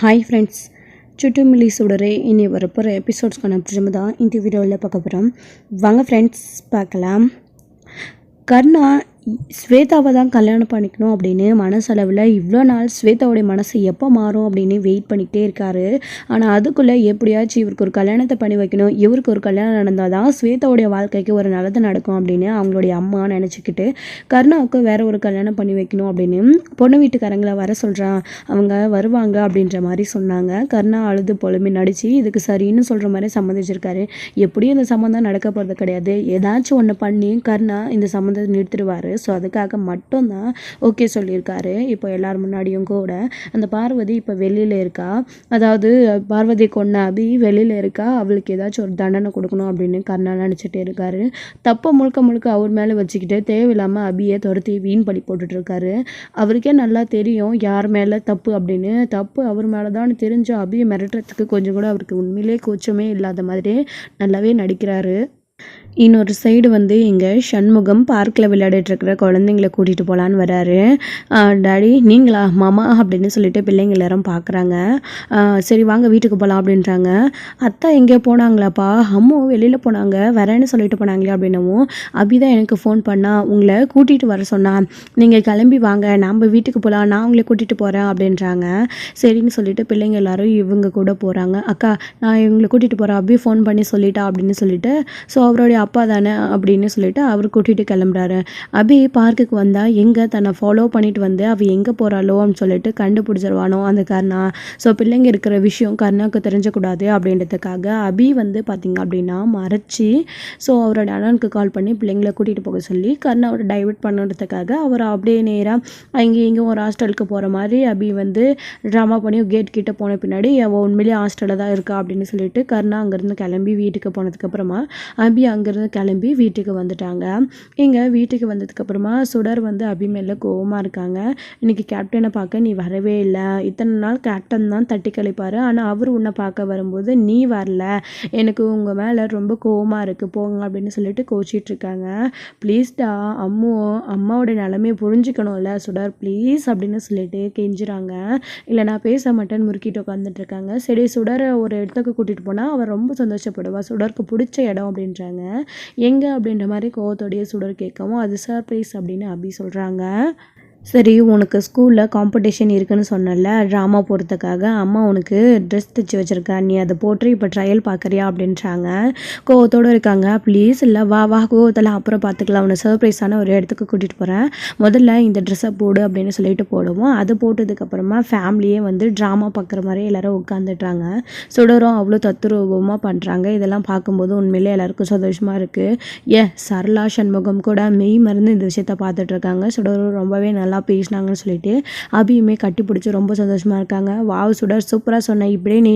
Hi friends, சுட்டுமில்லி சுடரே இனி வரப்போகிற எபிசோட்ஸ்க்கான ப்ரிஜம் தான் இந்த வீடியோவில் பார்க்க போகிறோம். வாங்க ஃப்ரெண்ட்ஸ் பார்க்கலாம். கர்ணா ஸ்வேதாவை தான் கல்யாணம் பண்ணிக்கணும் அப்படின்னு மனசளவில் இவ்வளோ நாள் ஸ்வேதாவுடைய மனசு எப்போ மாறும் அப்படின்னு வெயிட் பண்ணிக்கிட்டே இருக்காரு. ஆனால் அதுக்குள்ளே எப்படியாச்சும் இவருக்கு ஒரு கல்யாணத்தை பண்ணி வைக்கணும், இவருக்கு ஒரு கல்யாணம் நடந்தால் தான் ஸ்வேதாவுடைய வாழ்க்கைக்கு ஒரு நல்லது நடக்கும் அப்படின்னு அவங்களுடைய அம்மா நினச்சிக்கிட்டு கர்ணாவுக்கு வேற ஒரு கல்யாணம் பண்ணி வைக்கணும் அப்படின்னு பொண்ணு வீட்டுக்காரங்களை வர சொல்கிறான். அவங்க வருவாங்க அப்படின்ற மாதிரி சொன்னாங்க. கர்ணா அழுது பொழுமி நடித்து இதுக்கு சரின்னு சொல்கிற மாதிரி சம்மதிச்சிருக்காரு. எப்படியும் இந்த சம்மந்தம் நடக்க போகிறது கிடையாது, ஏதாச்சும் ஒன்று பண்ணி கர்ணா இந்த சம்மந்தத்தை நிறுத்திடுவார். ஸோ அதுக்காக மட்டும்தான் ஓகே சொல்லியிருக்காரு. இப்போ எல்லார் முன்னாடியும் கூட அந்த பார்வதி இப்போ வெளியில் இருக்கா, அதாவது பார்வதி கொண்ட அபி வெளியில் இருக்கா, அவளுக்கு ஏதாச்சும் ஒரு தண்டனை கொடுக்கணும் அப்படின்னு கர்ணா நினச்சிட்டே இருக்காரு. தப்பை முழுக்க முழுக்க அவர் மேலே வச்சுக்கிட்டு தேவையில்லாமல் அபியை துரத்தி வீண் பழி போட்டுட்ருக்காரு. அவருக்கே நல்லா தெரியும் யார் மேலே தப்பு அப்படின்னு. தப்பு அவர் மேலே தான் தெரிஞ்ச அபியை மிரட்டுறதுக்கு கொஞ்சம் கூட அவருக்கு உண்மையிலே கூச்சமே இல்லாத மாதிரி நல்லாவே நடிக்கிறாரு. இன்னொரு சைடு இங்கே சண்முகம் பார்க்கில் விளையாடிட்டு இருக்கிற குழந்தைங்கள கூட்டிகிட்டு போகலான்னு வராரு. டாடி நீங்களா மாமா அப்படின்னு சொல்லிட்டு பிள்ளைங்க எல்லாரும் பார்க்குறாங்க. சரி வாங்க வீட்டுக்கு போகலாம் அப்படின்றாங்க. அத்தா எங்கே போனாங்களாப்பா, அம்மா வெளியில் போனாங்க வரேன்னு சொல்லிட்டு போனாங்களே அப்படின்னவும் அபிதான் எனக்கு ஃபோன் பண்ணா, உங்களை கூட்டிகிட்டு வர சொன்னா, நீங்கள் கிளம்பி வாங்க நம்ம வீட்டுக்கு போகலாம், நான் உங்களை கூட்டிகிட்டு போகிறேன் அப்படின்றாங்க. சரின்னு சொல்லிட்டு பிள்ளைங்க எல்லாரும் இவங்க கூட போகிறாங்க. அக்கா நான் இவங்களை கூட்டிகிட்டு போகிறேன், அபி ஃபோன் பண்ணி சொல்லிட்டா அப்படின்னு சொல்லிட்டு, ஸோ அவருடைய அப்பா தானே அப்படின்னு சொல்லிட்டு அவர் கூட்டிகிட்டு கிளம்புறாரு. அபி பார்க்குக்கு வந்தால் எங்கே தன்னை ஃபாலோ பண்ணிட்டு அவள் எங்கே போகிறாளோ அப்படின்னு சொல்லிட்டு கண்டுபிடிச்சிருவானோ அந்த கர்ணா. ஸோ பிள்ளைங்க இருக்கிற விஷயம் கர்ணாவுக்கு தெரிஞ்சக்கூடாது அப்படின்றதுக்காக அபி பார்த்திங்க அப்படின்னா மறைச்சி ஸோ அவரோட அண்ணனுக்கு கால் பண்ணி பிள்ளைங்களை கூட்டிகிட்டு போக சொல்லி கர்ணாவோட டைவர்ட் பண்ணுறதுக்காக அவர் அப்படியே நேராக இங்கே ஒரு ஹாஸ்டலுக்கு போகிற மாதிரி அபி ட்ராமா பண்ணி கேட் கிட்டே போன பின்னாடி அவள் உண்மையிலேயே ஹாஸ்டலில் தான் இருக்கா அப்படின்னு சொல்லிட்டு கர்ணா அங்கேருந்து கிளம்பி வீட்டுக்கு போனதுக்கப்புறமா அபி அங்கேருந்து கிளம்பி வீட்டுக்கு வந்துட்டாங்க. இங்கே வீட்டுக்கு வந்ததுக்கப்புறமா சுடர் அபி மேலே கோவமாக இருக்காங்க. இன்றைக்கி கேப்டனை பார்க்க நீ வரவே இல்லை, இத்தனை நாள் கேப்டன் தான் தட்டி கழிப்பார், ஆனால் அவர் உன்னை பார்க்க வரும்போது நீ வரல, எனக்கு உங்கள் மேலே ரொம்ப கோவமாக இருக்குது போங்க அப்படின்னு சொல்லிட்டு கோச்சிட்ருக்காங்க. ப்ளீஸ்டா அம்மாவோட நிலைமையை புரிஞ்சுக்கணும்ல சுடர் ப்ளீஸ் அப்படின்னு சொல்லிட்டு கெஞ்சுறாங்க. இல்லை நான் பேச மாட்டேன்னு முறுக்கிட்டு உட்காந்துட்ருக்காங்க. சரி சுடரை ஒரு இடத்துக்கு கூட்டிகிட்டு போனால் அவர் ரொம்ப சந்தோஷப்படுவா, சுடருக்கு பிடிச்ச இடம் அப்படின்றாங்க. எங்கே அப்படின்ற மாதிரி கோவத்தோடைய சுடர் கேட்கவும் அது சர்ப்ரைஸ் அப்படின்னு அபி சொல்கிறாங்க. சரி உனக்கு ஸ்கூலில் காம்படிஷன் இருக்குதுன்னு சொன்னல ட்ராமா போகிறதுக்காக, அம்மா உனக்கு ட்ரெஸ் தைச்சி வச்சுருக்கா, நீ அதை போட்டு இப்போ ட்ரையல் பார்க்குறியா அப்படின்றாங்க. கோவத்தோடு இருக்காங்க. ப்ளீஸ் இல்லை வா கோவத்தெல்லாம் அப்புறம் பார்த்துக்கலாம், உன்னை சர்ப்ரைஸான ஒரு இடத்துக்கு கூட்டிகிட்டு போகிறேன், முதல்ல இந்த ட்ரெஸ்ஸை போடு அப்படின்னு சொல்லிட்டு போடுவோம். அதை போட்டதுக்கப்புறமா ஃபேமிலியே ட்ராமா பார்க்குற மாதிரி எல்லோரும் உட்காந்துட்றாங்க. சுடரும் அவ்வளோ தத்துரூபமாக பண்ணுறாங்க. இதெல்லாம் பார்க்கும்போது உண்மையிலே எல்லாருக்கும் சந்தோஷமாக இருக்குது. சரளா சண்முகம் கூட மெய் மருந்து இந்த விஷயத்த பார்த்துட்ருக்காங்க. சுடரும் ரொம்பவே நல்லா பேசினாங்கன்னு சொல்லிட்டு அபியுமே கட்டி பிடிச்சி ரொம்ப சந்தோஷமாக இருக்காங்க. வாவ் சுடர் சூப்பராக சொன்ன, இப்படியே நீ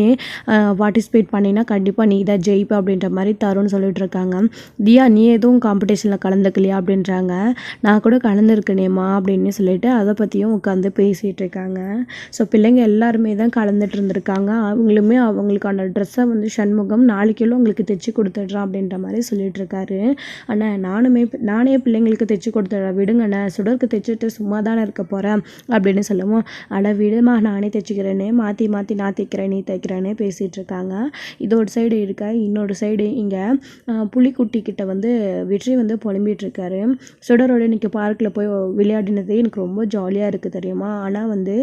பார்ட்டிசிபேட் பண்ணினா கண்டிப்பாக நீ தான் ஜெயிப்ப அப்படின்ற மாதிரி தரும்னு சொல்லிட்டு இருக்காங்க. தியா நீ எதுவும் காம்படிஷனில் கலந்துக்கலையா அப்படின்றாங்க. நான் கூட கலந்துருக்கேனேம்மா அப்படின்னு சொல்லிட்டு அதை பற்றியும் உட்காந்து பேசிகிட்டு இருக்காங்க. ஸோ பிள்ளைங்க எல்லாருமே தான் கலந்துட்டு இருந்திருக்காங்க. அவங்களுமே அவங்களுக்கான ட்ரெஸ்ஸை சண்முகம் நாளைக்குள்ள உங்களுக்கு தைச்சி கொடுத்துட்றான் அப்படின்ற மாதிரி சொல்லிட்டு இருக்காரு. ஆனால் நானே பிள்ளைங்களுக்கு தைச்சி கொடுத்துட்றேன் விடுங்கண்ணே, சுடருக்கு தைச்சிட்டு சும்மா தானே இருக்க போகிறேன் அப்படின்னு சொல்லுவோம். அட விடுமா நானே தைச்சிக்கிறேனே, மாற்றி நான் தைக்கிறேன் நீ தைக்கிறேன்னே பேசிகிட்டு இருக்காங்க. இதோட சைடு இருக்க இன்னொரு சைடு இங்கே புலிக்குட்டி கிட்ட வெற்றி புலம்பிகிட்டு இருக்காரு. சுடரோட இன்னைக்கு பார்க்கில் போய் விளையாடினது எனக்கு ரொம்ப ஜாலியாக இருக்குது தெரியுமா, ஆனால்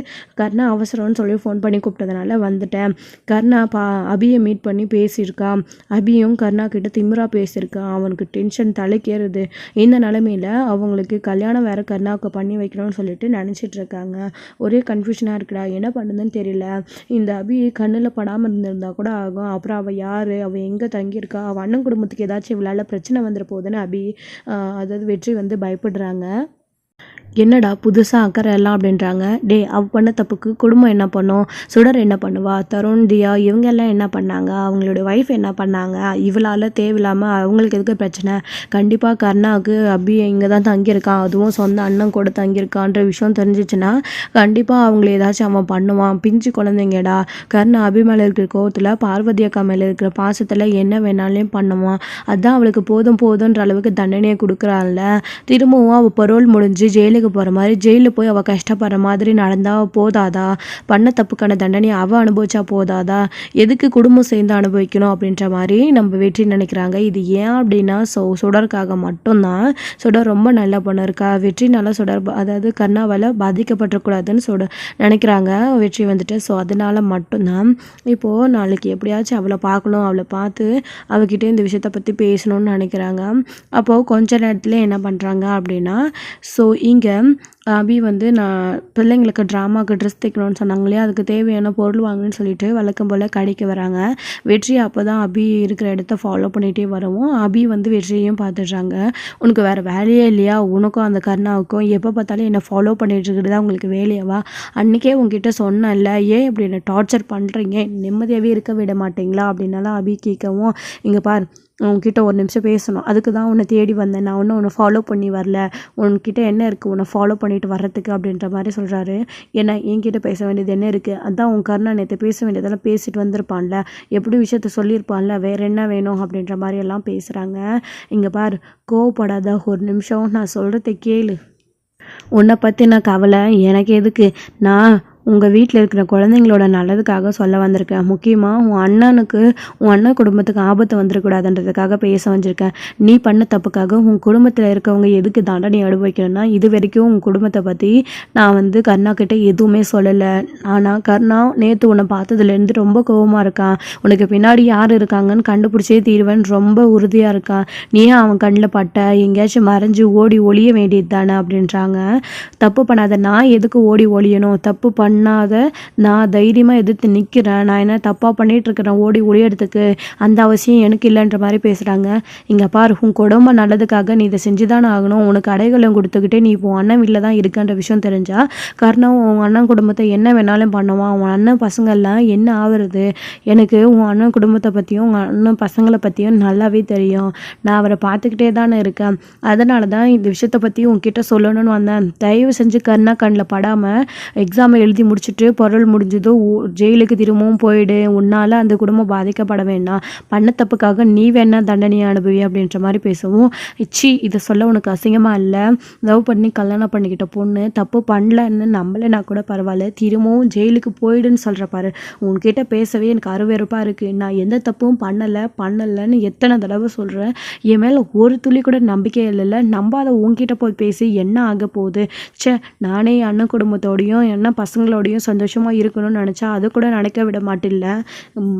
கர்ணா அவசரம்னு சொல்லி ஃபோன் பண்ணி கூப்பிட்டதுனால வந்துட்டேன். கர்ணா அபியை மீட் பண்ணி பேசியிருக்கான், அபியும் கர்ணா கிட்ட திமிரா பேசியிருக்கான், அவனுக்கு டென்ஷன் தலைக்கேறுது. இந்த நிலைமையில் அவங்களுக்கு கல்யாணம் வேறு கர்ணாவுக்கு பண்ணி வைக்கணும்னு சொல்லிட்டு நினச்சிட்டு இருக்காங்க. ஒரே கன்ஃபியூஷனாக இருக்குடா, என்ன பண்ணுதுன்னு தெரியல. இந்த அபி கண்ணில் படாமல் இருந்திருந்தா கூட ஆகும், அப்புறம் அவள் யார், அவள் எங்கே தங்கியிருக்கா, அவள் அண்ணன் குடும்பத்துக்கு ஏதாச்சும் இவளால் பிரச்சனை வந்துட போகுதுன்னு அபி அதாவது வெற்றி பயப்படுறாங்க. என்னடா புதுசாக அக்கறை எல்லாம் அப்படின்றாங்க. அவள் பண்ண தப்புக்கு குடும்பம் என்ன பண்ணும், சுடர் என்ன பண்ணுவா, தருண் தியா இவங்க எல்லாம் என்ன பண்ணாங்க, அவங்களுடைய ஒய்ஃப் என்ன பண்ணாங்க, இவளால் தேவையில்லாமல் அவங்களுக்கு எதுக்கு பிரச்சனை, கண்டிப்பாக கர்ணாவுக்கு அபி இங்கே தான் தங்கியிருக்கான், அதுவும் சொந்த அண்ணன் கூட தங்கியிருக்கான்ற விஷயம் தெரிஞ்சிச்சுன்னா கண்டிப்பாக அவங்கள ஏதாச்சும் அவன் பண்ணுவான். பிஞ்சு குழந்தைங்கடா, கர்ணா அபி மேலே இருக்கிற கோவத்தில் பார்வதி அக்கா மேலே இருக்கிற பாசத்தில் என்ன வேணாலும் பண்ணுவான். அதுதான் அவளுக்கு போதுன்ற அளவுக்கு தண்டனையை கொடுக்குறாள்ல. திரும்பவும் அவள் பரோல் முடிஞ்சு ஜெயிலுக்கு ஜெயிலுக்கு போகிற மாதிரி ஜெயிலில் போய் அவள் கஷ்டப்படுற மாதிரி நடந்தால் போதாதா, பண்ண தப்புக்கான தண்டனை அவள் அனுபவிச்சா போதாதா, எதுக்கு குடும்பம் சேர்ந்து அனுபவிக்கணும் அப்படின்ற மாதிரி நம்ம வெற்றி நினைக்கிறாங்க. இது ஏன் அப்படின்னா சுடருக்காக மட்டும்தான். சுடர் ரொம்ப நல்ல பொண்ணு இருக்கா, வெற்றினால சுடர் அதாவது கர்ணாவால் பாதிக்கப்படக்கூடாதுன்னு நினைக்கிறாங்க வெற்றி வந்துட்டு. ஸோ அதனால மட்டும்தான் இப்போது நாளைக்கு எப்படியாச்சும் அவளை பார்க்கணும், அவளை பார்த்து அவகிட்ட இந்த விஷயத்தை பற்றி பேசணும்னு நினைக்கிறாங்க. அப்போது கொஞ்ச நேரத்தில் என்ன பண்ணுறாங்க அப்படின்னா, ஸோ இங்கே அபி வந்து நான் பிள்ளைங்களுக்கு ட்ராமாவுக்கு ட்ரெஸ் தைக்கணும்னு சொன்னாங்க இல்லையா, அதுக்கு தேவையான பொருள் வாங்கணும்னு சொல்லிட்டு வழக்கம் போல் கடைக்கு வராங்க. வெற்றி அப்போ தான் அபி இருக்கிற இடத்த ஃபாலோ பண்ணிகிட்டே வரவும் அபி வந்து வெற்றியையும் பார்த்துடுறாங்க. உனக்கு வேறு வேலையே இல்லையா, உனக்கும் அந்த கர்ணாவுக்கும் எப்போ பார்த்தாலும் என்னை ஃபாலோ பண்ணிட்டு இருக்கிறது தான் உங்களுக்கு வேலையாவா, அன்றைக்கே உங்ககிட்ட சொன்னேன்ல, ஏன் இப்படி என்னை டார்ச்சர் பண்ணுறீங்க, நிம்மதியாகவே இருக்க விட மாட்டீங்களா அப்படின்னாலாம் அபி கேட்கவும், இங்கே பார் உன்கிட்ட ஒரு நிமிஷம் பேசணும், அதுக்கு தான் உன்னை தேடி வந்தேன், நான் ஒன்றும் உன்னை ஃபாலோ பண்ணி வரல, உன்கிட்ட என்ன இருக்குது உன்னை ஃபாலோ பண்ணிட்டு வர்றதுக்கு அப்படின்ற மாதிரி சொல்கிறாரு. ஏன்னா என்கிட்ட பேச வேண்டியது என்ன இருக்குது, அதான் உன் கர்ணா நேற்று பேச வேண்டியதெல்லாம் பேசிட்டு வந்திருப்பான்ல, எப்படி விஷயத்த சொல்லியிருப்பான்ல, வேறு என்ன வேணும் அப்படின்ற மாதிரி எல்லாம் பேசுகிறாங்க. இங்கே பார், கோவப்படாத, ஒரு நிமிஷம் நான் சொல்கிறத கேளு, உன்னை பற்றின கவலை எனக்கு எதுக்கு, நான் உங்கள் வீட்டில் இருக்கிற குழந்தைங்களோட நல்லதுக்காக சொல்ல வந்திருக்கேன். முக்கியமாக உன் அண்ணன் குடும்பத்துக்கு ஆபத்து வந்துடக்கூடாதுன்றதுக்காக பேச வந்திருக்கேன். நீ பண்ண தப்புக்காக உன் குடும்பத்தில் இருக்கவங்க எதுக்கு தண்டனை அனுபவிக்கணும்னா, இது வரைக்கும் உன் குடும்பத்தை பற்றி நான் வந்து கர்ணா கிட்டே எதுவுமே சொல்லலை. ஆனால் கர்ணா நேற்று உன்னை பார்த்ததுலேருந்து ரொம்ப கோபமாக இருக்கான், உனக்கு பின்னாடி யார் இருக்காங்கன்னு கண்டுபிடிச்சே தீருவேன்னு ரொம்ப உறுதியாக இருக்கான். நீ அவன் கண்ணில் பட்ட எங்கேயாச்சும் மறைஞ்சு ஓடி ஒளிய வேண்டியது தானே அப்படின்றாங்க. தப்பு பண்ணாத, நான் எதுக்கு ஓடி ஒளியணும், தப்பு பண்ணாத நான் தைரியமாக எதிர்த்து நிற்கிறேன், நான் என்ன தப்பாக பண்ணிகிட்ருக்கிறேன் ஓடி ஒளியறதுக்கு, அந்த அவசியம் எனக்கு இல்லைன்ற மாதிரி பேசுகிறாங்க. இங்கே பார், உன் குடும்பம் நல்லதுக்காக நீ இதை செஞ்சு தானே ஆகணும், உனக்கு அடைகளும் கொடுத்துக்கிட்டே நீ இப்போ அண்ணன் வீட்டில் தான் இருக்கின்ற விஷயம் தெரிஞ்சால் கர்ணம் உன் அண்ணன் குடும்பத்தை என்ன வேணாலும் பண்ணுவான், உன் அண்ணன் பசங்கள்லாம் என்ன ஆகுறது, எனக்கு உன் அண்ணன் குடும்பத்தை பற்றியும் உன் அண்ணன் பசங்களை பற்றியும் நல்லாவே தெரியும், நான் அவரை பார்த்துக்கிட்டே தானே இருக்கேன், அதனால தான் இந்த விஷயத்தை பற்றி உன்கிட்ட சொல்லணும்னு வந்தேன். தயவு செஞ்சு கர்ணா கண்ணில் படாமல் எக்ஸாமை எழுதி முடிச்சுட்டு பொருள் முடிஞ்சதோ ஜெயிலுக்கு திரும்பவும் போயிடு, உன்னால் அந்த குடும்பம் பாதிக்கப்பட வேண்டாம், பண்ண தப்புக்காக நீ வேணா தண்டனையை அனுபவி அப்படின்ற மாதிரி பேசவும், இதை சொல்ல உனக்கு அசிங்கமாக இல்லை, லவ் பண்ணி கல்யாணம் பண்ணிக்கிட்ட பொண்ணு தப்பு பண்ணலன்னு நம்பலைன்னா கூட பரவாயில்ல, திரும்பவும் ஜெயிலுக்கு போயிடுன்னு சொல்கிற பாரு, உன்கிட்ட பேசவே எனக்கு அருவெறுப்பாக இருக்குது, நான் எந்த தப்பும் பண்ணலைன்னு எத்தனை தடவை சொல்கிறேன், என் மேலே ஒரு துளி கூட நம்பிக்கை இல்லைல்ல, நம்பாத உன்கிட்ட போய் பேசி என்ன ஆக போகுது, நானே அண்ணன் குடும்பத்தோடையும் என்ன பசங்களோடையும் சந்தோஷமாக இருக்கணும்னு நினச்சா அது கூட நடக்க விட மாட்டில்ல,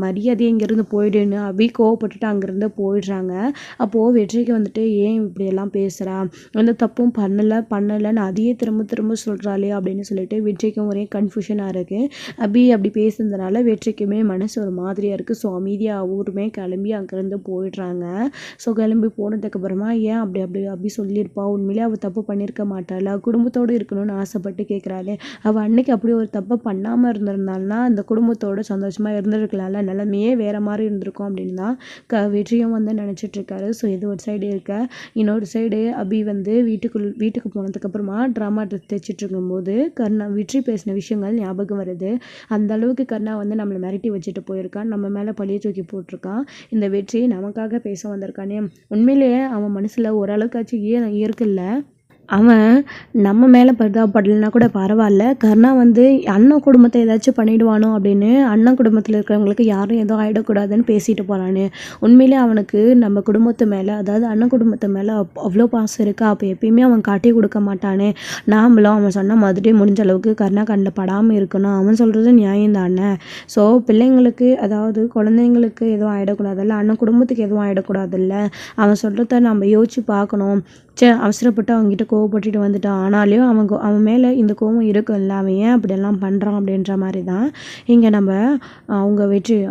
மரியாதையை இங்கேருந்து போயிடுன்னு அபி கோவப்பட்டுட்டு அங்கேருந்து போயிடுறாங்க. அப்போது வெற்றிக்கு வந்துட்டு ஏன் இப்படியெல்லாம் பேசுகிறா, எந்த தப்பும் பண்ணலைன்னு அதையே திரும்ப திரும்ப சொல்கிறாளே அப்படின்னு சொல்லிட்டு வெற்றிக்கும் ஒரே கன்ஃபியூஷனாக இருக்குது. அபி அப்படி பேசுனதுனால வெற்றிக்குமே மனசு ஒரு மாதிரியாக இருக்குது. ஸோ அமைதியாக அவருமே கிளம்பி அங்கேருந்து போயிடுறாங்க. ஸோ கிளம்பி போனதுக்கப்புறமா ஏன் அப்படி சொல்லியிருப்பா, உண்மையிலே அவள் தப்பு பண்ணியிருக்க மாட்டாளா, குடும்பத்தோடு இருக்கணும்னு ஆசைப்பட்டு கேட்குறாளே, அவள் அன்னைக்கு அப்படி ஒரு தப்பை பண்ணாமல் இருந்திருந்தாள்னா அந்த குடும்பத்தோடு சந்தோஷமாக இருந்திருக்கலாம்ல, நிலைமையே வேறு மாதிரி இருந்திருக்கும் அப்படின்னு தான் வெற்றியும் வந்து நினச்சிட்ருக்காரு. ஸோ இது ஒரு சைடு இருக்க, இன்னொரு சைடு அபி வந்து வீட்டுக்கு போனதுக்கப்புறமா ட்ராமா ட்ரெஸ் தைச்சிட்டு இருக்கும்போது கர்ணா வெற்றி பேசின விஷயங்கள் ஞாபகம் வருது. அந்த அளவுக்கு கர்ணா வந்து நம்மளை மிரட்டி வச்சுட்டு போயிருக்கான், நம்ம மேலே பழிய தூக்கி போட்டிருக்கான், இந்த வெற்றி நமக்காக பேச வந்திருக்கானே, உண்மையிலேயே அவன் மனசில் ஓரளவுக்காச்சும் இருக்குல்ல, அவன் நம்ம மேலே பரிதாபப்படலைன்னா கூட பரவாயில்ல, கர்ணா வந்து அண்ணன் குடும்பத்தை ஏதாச்சும் பண்ணிடுவானோ அப்படின்னு அண்ணன் குடும்பத்தில் இருக்கிறவங்களுக்கு யாரும் எதுவும் ஆகிடக்கூடாதுன்னு பேசிட்டு போகிறானு, உண்மையிலே அவனுக்கு நம்ம குடும்பத்து மேலே அதாவது அண்ணன் குடும்பத்து மேலே அவ்வளோ பாசம் இருக்கா, அப்போ எப்பயுமே அவன் காட்டி கொடுக்க மாட்டானே, நாமளும் அவன் சொன்ன மாதிரி முடிஞ்ச அளவுக்கு கர்ணா கண்ணில் படாமல் இருக்கணும், அவன் சொல்கிறது நியாயம் தானே. ஸோ பிள்ளைங்களுக்கு அதாவது குழந்தைங்களுக்கு எதுவும் ஆகிடக்கூடாதுல்ல, அண்ணன் குடும்பத்துக்கு எதுவும் ஆகிடக்கூடாதுல்ல, அவன் சொல்கிறத நம்ம யோசிச்சு பார்க்கணும். அவசரப்பட்டு அவங்ககிட்ட கோவப்பட்டுட்டு வந்துட்டான், ஆனாலும் அவன் மேலே இந்த கோவம் இருக்குல்ல, அவன் ஏன் அப்படியெல்லாம் பண்ணுறான் அப்படின்ற மாதிரி தான் இங்கே நம்ம அவங்க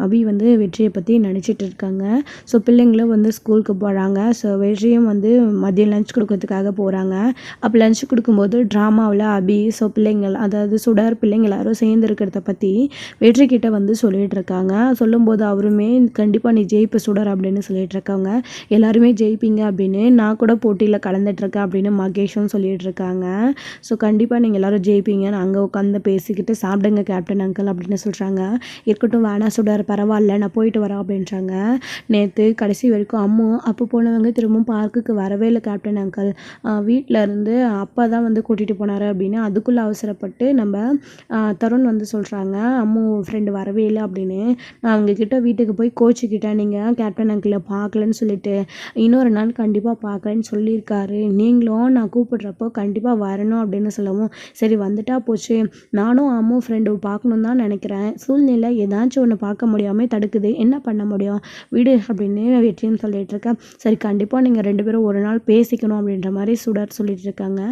அபி வந்து வெற்றியை பற்றி நினச்சிட்டு இருக்காங்க. ஸோ பிள்ளைங்களும் வந்து ஸ்கூலுக்கு போகிறாங்க. ஸோ வெற்றியும் வந்து மதியம் லஞ்ச் கொடுக்கறதுக்காக போகிறாங்க. அப்போ லஞ்ச் கொடுக்கும்போது ட்ராமாவில் அபி பிள்ளைங்கள் அதாவது சுடர் பிள்ளைங்க எல்லாரும் சேர்ந்து இருக்கிறத பற்றி வெற்றிக்கிட்ட வந்து சொல்லிகிட்டு இருக்காங்க. சொல்லும்போது அவருமே கண்டிப்பாக நீ ஜெயிப்ப சுடர் அப்படின்னு சொல்லிட்டு இருக்காங்க, எல்லாருமே ஜெயிப்பீங்க அப்படின்னு, நான் கூட போட்டியில் கலந்துட்டுருக்கேன் அப்படின்னு மகேஷ் விஷயம் சொல்லிட்டு இருக்காங்க. ஸோ கண்டிப்பாக நீங்கள் எல்லோரும் ஜெயிப்பீங்கன்னு அங்கே உட்காந்து பேசிக்கிட்டு சாப்பிடுங்க கேப்டன் அங்கிள் அப்படின்னு சொல்கிறாங்க. இருக்கட்டும் வேணாம் சுடர், பரவாயில்ல நான் போயிட்டு வரேன் அப்படின்றாங்க. நேற்று கடைசி வரைக்கும் அப்போ போனவங்க திரும்பவும் பார்க்குக்கு வரவே இல்லை கேப்டன் அங்கிள். வீட்டில் இருந்து அப்பா தான் வந்து கூட்டிகிட்டு போனார் அப்படின்னு அதுக்குள்ளே அவசரப்பட்டு நம்ம தருண் வந்து சொல்கிறாங்க ஃப்ரெண்டு வரவே இல்லை அப்படின்னு. நான் அவங்கக்கிட்ட வீட்டுக்கு போய் கோச்சிக்கிட்டேன், நீங்கள் கேப்டன் அங்கிளை பார்க்கலன்னு சொல்லிட்டு. இன்னொரு நாள் கண்டிப்பாக பார்க்குறேன்னு சொல்லியிருக்காரு, நீங்களும் நான் கூப்பிடுறப்போ கண்டிப்பாக வரணும் அப்படின்னு சொல்லவும், சரி வந்துட்டா போச்சு, நானும் ஃப்ரெண்டு பார்க்கணும் தான் நினைக்கிறேன், சூழ்நிலை ஏதாச்சும் ஒன்று பார்க்க முடியாமல் தடுக்குது, என்ன பண்ண முடியும் விடு அப்படின்னு வெற்றின்னு சொல்லிட்டு இருக்கேன். சரி கண்டிப்பாக நீங்கள் 2 பேரும் ஒரு நாள் பேசிக்கணும் அப்படின்ற மாதிரி சுடர் சொல்லிட்டு இருக்காங்க.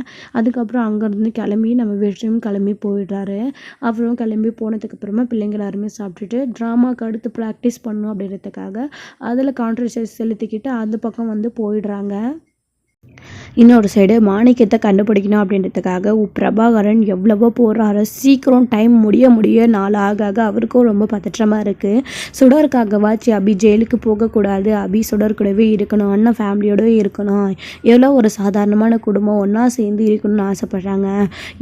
அதுக்கப்புறம் அங்கேருந்து கிளம்பி நம்ம வெற்றியும் கிளம்பி போயிடுறாரு. அப்புறம் கிளம்பி போனதுக்கப்புறமா பிள்ளைங்க எல்லாருமே சாப்பிட்டுட்டு ட்ராமாவுக்கு அடுத்து ப்ராக்டிஸ் பண்ணணும் அப்படின்றதுக்காக அதில் கான்ட்ரன்ட்ரேட் செலுத்திக்கிட்டு அந்த பக்கம் வந்து போயிடுறாங்க. இன்னொரு சைடு மாணிக்கத்தை கண்டுபிடிக்கணும் அப்படின்றதுக்காக பிரபாகரன் எவ்வளவோ போடுறாரு. சீக்கிரம் டைம் முடிய நாள் ஆக அவருக்கும் ரொம்ப பதற்றமாக இருக்குது. சுடருக்காகவாச்சு அபி ஜெயிலுக்கு போகக்கூடாது, அபி சுடர் கூடவே இருக்கணும், அண்ணன் ஃபேமிலியோடவே இருக்கணும், எவ்வளோ ஒரு சாதாரணமான குடும்பம் ஒன்றா சேர்ந்து இருக்கணும்னு ஆசைப்பட்றாங்க.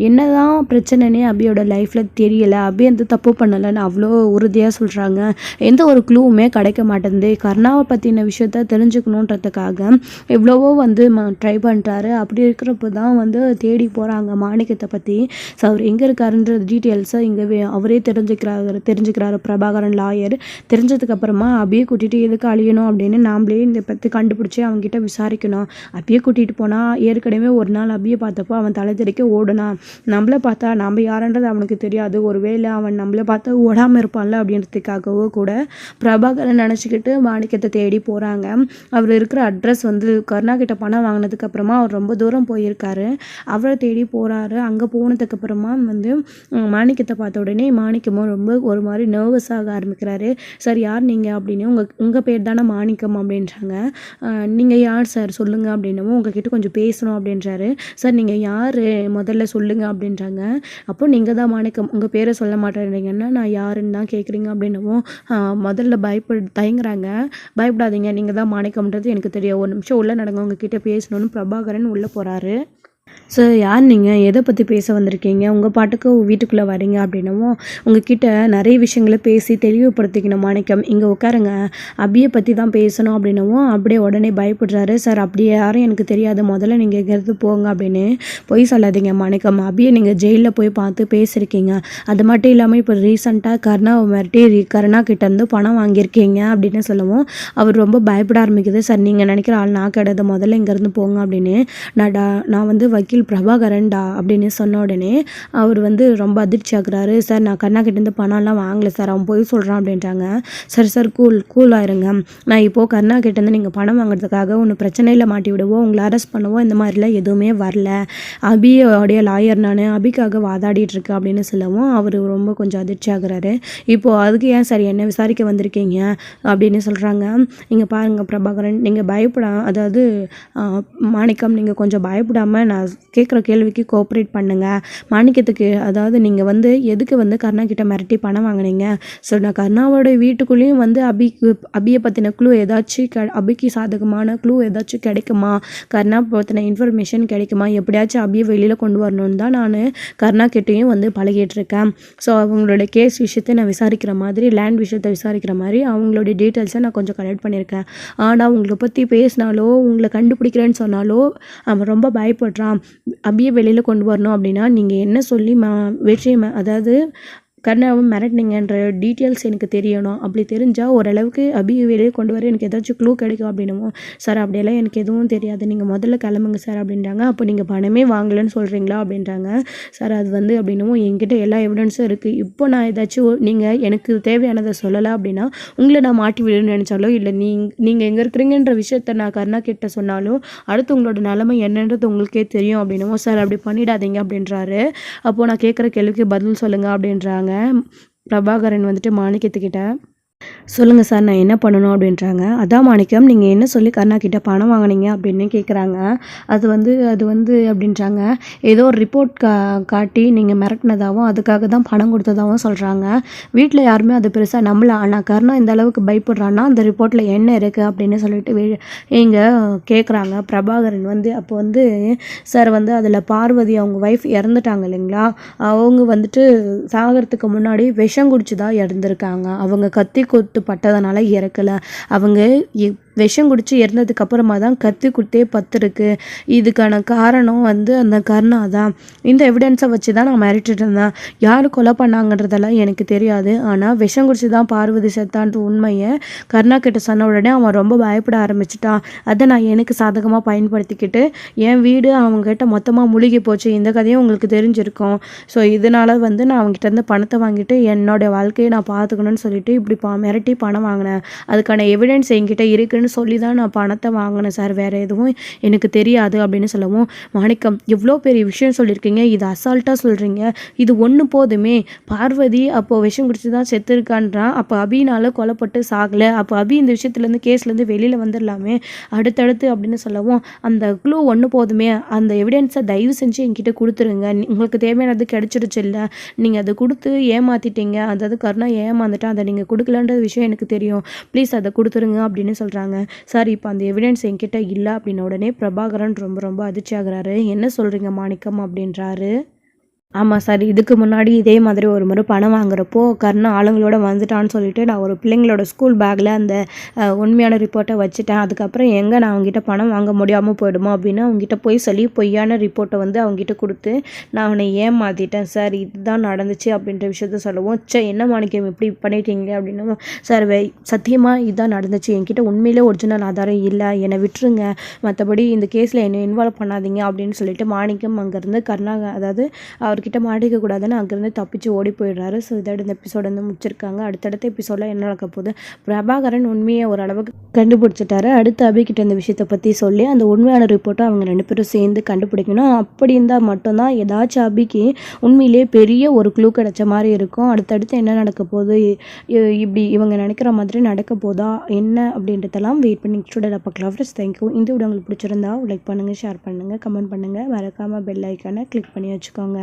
என்னதான் பிரச்சனைனே அபியோட லைஃப்பில் தெரியலை, அபி எந்த தப்பு பண்ணலைன்னு அவ்வளோ உறுதியாக சொல்கிறாங்க. எந்த ஒரு க்ளூவுமே கிடைக்க மாட்டேங்குது. கர்ணாவை பற்றின விஷயத்த தெரிஞ்சுக்கணுன்றதுக்காக எவ்வளவோ வந்து ட்ரை பண்ணுறாரு. அப்படி இருக்கிறப்ப தான் வந்து தேடி போகிறாங்க மாணிக்கத்தை பற்றி. ஸோ அவர் எங்கே இருக்காருன்ற டீட்டெயில்ஸை இங்கே அவரே தெரிஞ்சுக்கிறாரு பிரபாகரன் லாயர். தெரிஞ்சதுக்கப்புறமா அப்படியே கூட்டிகிட்டு எதுக்கு அழியணும் அப்படின்னு நாம்ளே இந்த பற்றி கண்டுபிடிச்சி அவங்ககிட்ட விசாரிக்கணும். அப்படியே கூட்டிகிட்டு போனால் ஏற்கனவே ஒரு நாள் அப்படியே பார்த்தப்போ அவன் தலை தெறிக்க ஓடுனான். நம்மளை பார்த்தா நம்ம யாருன்றது அவனுக்கு தெரியாது, ஒருவேளை அவன் நம்மளை பார்த்தா ஓடாமல் இருப்பான்ல அப்படின்றதுக்காகவோ கூட பிரபாகரன் நினச்சிக்கிட்டு மாணிக்கத்தை தேடி போகிறாங்க. அவர் இருக்கிற அட்ரஸ் வந்து கருணாகிட்ட பணம் வாங்கினதுக்கப்புறமா அவர் ரொம்ப தூரம் போயிருக்காரு. அவரை தேடி போகிறாரு. அங்கே போனதுக்கப்புறமா வந்து மாணிக்கத்தை பார்த்த உடனே மாணிக்கமும் ரொம்ப ஒரு மாதிரி நர்வஸாக ஆரம்பிக்கிறாரு. சார் யார் நீங்கள் அப்படின்னு, உங்கள் பேர் தானே மாணிக்கம் அப்படின்றாங்க. நீங்கள் யார் சார் சொல்லுங்கள் அப்படின்னவும், உங்ககிட்ட கொஞ்சம் பேசணும் அப்படின்றாரு. சார் நீங்கள் யார் முதல்ல சொல்லுங்கள் அப்படின்றாங்க. அப்போ நீங்கள் தான் மாணிக்கம், உங்கள் பேரை சொல்ல மாட்டேறீங்கன்னா நான் யாருன்னு தான் கேட்குறீங்க அப்படின்னவும் முதல்ல தயங்குறாங்க. பயப்படாதீங்க, நீங்கள் தான் மாணிக்கம்ன்றது எனக்கு தெரியும், ஒரு நிமிஷம் உள்ளே நடங்க, உங்ககிட்ட பேசணும்னு பிரபாகரன் உள்ளே போகிறாரு. சார் யார் நீங்கள், எதை பற்றி பேச வந்திருக்கீங்க, உங்கள் பாட்டுக்கு வீட்டுக்குள்ளே வரீங்க அப்படின்னவும், உங்ககிட்ட நிறைய விஷயங்களை பேசி தெளிவுபடுத்திக்கணும் மாணிக்கம், இங்கே உட்காருங்க, அபியை பற்றி தான் பேசணும் அப்படின்னவும் அப்படியே உடனே பயப்படுறாரு. சார் அப்படியே யாரும் எனக்கு தெரியாது, முதல்ல நீங்கள் எங்கேருந்து போங்க அப்படின்னு. பொய் சொல்லாதீங்க மாணிக்கம், அபியை நீங்கள் ஜெயிலில் போய் பார்த்து பேசியிருக்கீங்க, அது மட்டும் இல்லாமல் இப்போ ரீசெண்டாக கருணாவை மிரட்டி கருணா கிட்டேருந்து பணம் வாங்கியிருக்கீங்க அப்படின்னு சொல்லவும் அவர் ரொம்ப பயப்பட ஆரம்பிக்குது. சார் நீங்கள் நினைக்கிற ஆள் நான் கிடையாது, முதல்ல இங்கேருந்து போங்க அப்படின்னு. நான் வந்து வக்கீல் பிரபாகரன்டா அப்படின்னு சொன்ன உடனே அவர் வந்து ரொம்ப அதிர்ச்சி ஆகுறாரு. சார் நான் கண்ணா கிட்டேருந்து பணம்லாம் வாங்கலை சார், அவன் போய் சொல்கிறான் அப்படின்றாங்க. சரி சார் கூல் ஆயிருங்க, நான் இப்போது கண்ணா கிட்டேருந்து நீங்கள் பணம் வாங்குறதுக்காக ஒன்று பிரச்சனையில் மாட்டி விடுவோம், உங்களை அரெஸ்ட் பண்ணுவோம், இந்த மாதிரிலாம் எதுவுமே வரல, அபியோடைய லாயர் நான், அபிக்காக வாதாடிட்டு இருக்கேன் அப்படின்னு சொல்லவும் அவர் ரொம்ப கொஞ்சம் அதிர்ச்சி ஆகுறாரு. இப்போது அதுக்கு ஏன் சார் என்ன விசாரிக்க வந்திருக்கீங்க அப்படின்னு சொல்கிறாங்க. நீங்கள் பாருங்கள் பிரபாகரன், நீங்கள் அதாவது மாணிக்கம், நீங்கள் கொஞ்சம் பயப்படாமல் நான் கேட்குற கேள்விக்கு கோஆப்ரேட் பண்ணுங்கள். மாணிக்கத்துக்கு அதாவது நீங்கள் வந்து எதுக்கு வந்து கருணா கிட்ட மிரட்டி பணம் வாங்கினீங்க? ஸோ நான் கருணாவோட வீட்டுக்குள்ளேயும் வந்து அபியை பற்றின க்ளூ ஏதாச்சும் அபிக்கு சாதகமான க்ளூ ஏதாச்சும் கிடைக்குமா, கருணா பற்றின இன்ஃபர்மேஷன் கிடைக்குமா, எப்படியாச்சும் அபியை வெளியில் கொண்டு வரணும்னு தான் நான் கருணா கிட்டேயும் வந்து பழகிட்டுருக்கேன். ஸோ அவங்களோட கேஸ் விஷயத்தை நான் விசாரிக்கிற மாதிரி, லேண்ட் விஷயத்தை விசாரிக்கிற மாதிரி அவங்களுடைய டீட்டெயில்ஸை நான் கொஞ்சம் கலெக்ட் பண்ணியிருக்கேன். ஆனால் உங்களை பற்றி பேசினாலோ உங்களை கண்டுபிடிக்கிறேன்னு சொன்னாலோ அவன் ரொம்ப பயப்படுறான், அபியை வெளியில் கொண்டு வரணும் அப்படின்னா நீங்கள் என்ன சொல்லி அதாவது கருணாவை மிரட்டினீங்கன்ற டீட்டெயில்ஸ் எனக்கு தெரியணும், அப்படி தெரிஞ்சால் ஓரளவுக்கு அபியை வெளியே கொண்டு வர எனக்கு ஏதாச்சும் க்ளூ கிடைக்கும் அப்படின்னும். சார் அப்படியெல்லாம் எனக்கு எதுவும் தெரியாது, நீங்கள் முதல்ல கிளம்புங்க சார் அப்படின்றாங்க. அப்போ நீங்கள் பணமே வாங்கலைன்னு சொல்கிறீங்களா அப்படின்றாங்க. சார் அது வந்து அப்படின்னும் என்கிட்ட எல்லா எவிடன்ஸும் இருக்குது, இப்போ நான் ஏதாச்சும் நீங்கள் எனக்கு தேவையானதை சொல்லலை அப்படின்னா உங்களை நான் மாட்டி விடுன்னு நினச்சாலோ, இல்லை நீங்கள் எங்கே இருக்கிறீங்கன்ற விஷயத்த நான் கருணா கிட்ட சொன்னாலோ அடுத்து உங்களோட நிலைமை என்னன்றது உங்களுக்கே தெரியும் அப்படின்னும். சார் அப்படி பண்ணிடாதீங்க அப்படின்றாரு. அப்போது நான் கேட்குற கேள்விக்கு பதில் சொல்லுங்கள் அப்படின்றாங்க பிரபாகரன் வந்துட்டு மாணிக்கத்துக்கிட்ட. சொல்லுங்கள் சார் நான் என்ன பண்ணணும் அப்படின்றாங்க. அதான் மாணிக்கம் நீங்கள் என்ன சொல்லி கருணா கிட்ட பணம் வாங்குனீங்க அப்படின்னு கேட்குறாங்க. அது வந்து அப்படின்றாங்க. ஏதோ ஒரு ரிப்போர்ட் காட்டி நீங்கள் மிரட்டினதாகவும் அதுக்காக தான் பணம் கொடுத்ததாகவும் சொல்கிறாங்க. வீட்டில் யாருமே அது பெருசாக நம்பல. ஆனால் கருணா இந்த அளவுக்கு பயப்படுறான்னா அந்த ரிப்போர்ட்டில் என்ன இருக்குது அப்படின்னு சொல்லிட்டு இங்கே கேட்குறாங்க. பிரபாகரன் வந்து அப்போ வந்து சார் வந்து அதில் பார்வதி அவங்க ஒய்ஃப் இறந்துட்டாங்க இல்லைங்களா, அவங்க வந்துட்டு சாகிறதுக்கு முன்னாடி விஷம் குடிச்சு தான் இறந்துருக்காங்க. அவங்க கத்தி குத்து பட்டதனால இறக்கலை. அவங்க விஷம் குடித்து இறந்ததுக்கு அப்புறமா தான் கத்தி குத்தே பத்திருக்கு. இதுக்கான காரணம் வந்து அந்த கருணா தான். இந்த எவிடன்ஸை வச்சு தான் நான் மிரட்டிட்டு இருந்தேன். யார் கொலை பண்ணாங்கன்றதெல்லாம் எனக்கு தெரியாது. ஆனால் விஷம் குடிச்சு தான் பார்வதி செத்தான்ற உண்மையை கருணா கிட்ட சொன்ன உடனே அவன் ரொம்ப பயப்பட ஆரம்பிச்சிட்டான். அதை நான் எனக்கு சாதகமாக பயன்படுத்திக்கிட்டு என் வீடு அவங்ககிட்ட மொத்தமாக முழுகி போச்சு. இந்த கதையும் உங்களுக்கு தெரிஞ்சிருக்கும். ஸோ இதனால் வந்து நான் அவங்ககிட்ட பணத்தை வாங்கிட்டு என்னோடய வாழ்க்கையை நான் பார்த்துக்கணும்னு சொல்லிட்டு இப்படி மிரட்டி பணம் வாங்கினேன். அதுக்கான எவிடன்ஸ் என்கிட்ட இருக்குன்னு சொல்லி தான் நான் பணத்தை வாங்கினேன் சார், வேறு எதுவும் எனக்கு தெரியாது அப்படின்னு சொல்லவும், மாணிக்கம் இவ்வளோ பெரிய விஷயம் சொல்லியிருக்கீங்க, இது அசால்ட்டாக சொல்கிறீங்க, இது ஒன்று போதுமே. பார்வதி அப்போது விஷம் குடிச்சு தான் செத்துருக்கான்றான். அப்போ அபினால் கொலைப்பட்டு சாகலை. அப்போ அபி இந்த விஷயத்துலேருந்து கேஸ்லேருந்து வெளியில் வந்துடலாமே அடுத்தடுத்து அப்படின்னு சொல்லவும், அந்த க்ளூ ஒன்று போதுமே, அந்த எவிடன்ஸை தயவு செஞ்சு என்கிட்ட கொடுத்துருங்க. உங்களுக்கு தேவையானது கிடச்சிருச்சு இல்லை, நீங்கள் அதை கொடுத்து ஏமாற்றிட்டீங்க. அதாவது கருணா ஏமாந்துட்டா, அதை நீங்கள் கொடுக்கலன்ற விஷயம் எனக்கு தெரியும். ப்ளீஸ் அதை கொடுத்துருங்க அப்படின்னு சொல்கிறாங்க. சார் இப்போ அந்த எவிடன்ஸ் என்கிட்ட இல்லை அப்படின்ன உடனே பிரபாகரன் ரொம்ப ரொம்ப அதிர்ச்சி ஆகுறாரு. என்ன சொல்கிறீங்க மாணிக்கம் அப்படின்றாரு. ஆமாம் சார், இதுக்கு முன்னாடி இதே மாதிரி ஒரு முறை பணம் வாங்குறப்போ கருணா ஆளுங்களோட வந்துட்டான்னு சொல்லிட்டு நான் ஒரு பிள்ளைங்களோட ஸ்கூல் பேக்கில் அந்த உண்மையான ரிப்போர்ட்டை வச்சுட்டேன். அதுக்கப்புறம் எங்கே நான் அவங்ககிட்ட பணம் வாங்க முடியாமல் போயிடுமோ அப்படின்னு அவங்ககிட்ட போய் சொல்லி பொய்யான ரிப்போர்ட்டை வந்து அவங்ககிட்ட கொடுத்து நான் அவனை ஏமாற்றிட்டேன் சார், இதுதான் நடந்துச்சு அப்படின்ற விஷயத்த சொல்லவும், என்ன மாணிக்கம் இப்படி பண்ணிட்டீங்களே அப்படின்னு. சார் சத்தியமாக இதுதான் நடந்துச்சு, என்கிட்ட உண்மையிலே ஒரிஜினல் ஆதாரம் இல்லை, என்னை விட்டுருங்க, மற்றபடி இந்த கேஸில் என்னை இன்வால்வ் பண்ணாதீங்க அப்படின்னு சொல்லிட்டு மாணிக்கம் அங்கேருந்து கருணா அதாவது அவர்கிட்ட மாட்டிக்க கூடாதுன்னு அங்கேருந்து தப்பிச்சு ஓடி போயிடுறாரு. ஸோ இதோட இந்த எபிசோட வந்து முடிச்சிருக்காங்க. அடுத்தடுத்த எபிசோடில் என்ன நடக்க போகுது, பிரபாகரன் உண்மையை ஓரளவுக்கு கண்டுபிடிச்சிட்டாரு. அடுத்து அபிகிட்ட இந்த விஷயத்தை பற்றி சொல்லி அந்த உண்மையான ரிப்போர்ட்டை அவங்க 2 பேரும் சேர்ந்து கண்டுபிடிக்கணும். அப்படி இருந்தால் மட்டும்தான் ஏதாச்சும் அபிக்கு உண்மையிலே பெரிய ஒரு க்ளூ கிடைச்ச மாதிரி இருக்கும். அடுத்தடுத்து என்ன நடக்க போகுது, இப்படி இவங்க நினைக்கிற மாதிரி நடக்க போதா என்ன அப்படின்றதெல்லாம் வெயிட் பண்ணி நெக்ஸ்ட் பார்க்கலாம். Friends, thank you. இந்த வீடியோ உங்களுக்கு பிடிச்சிருந்தா லைக் பண்ணுங்கள், ஷேர் பண்ணுங்கள், கமெண்ட் பண்ணுங்கள், மறக்காமல் பெல் ஐக்கானை கிளிக் பண்ணி வச்சுக்கோங்க.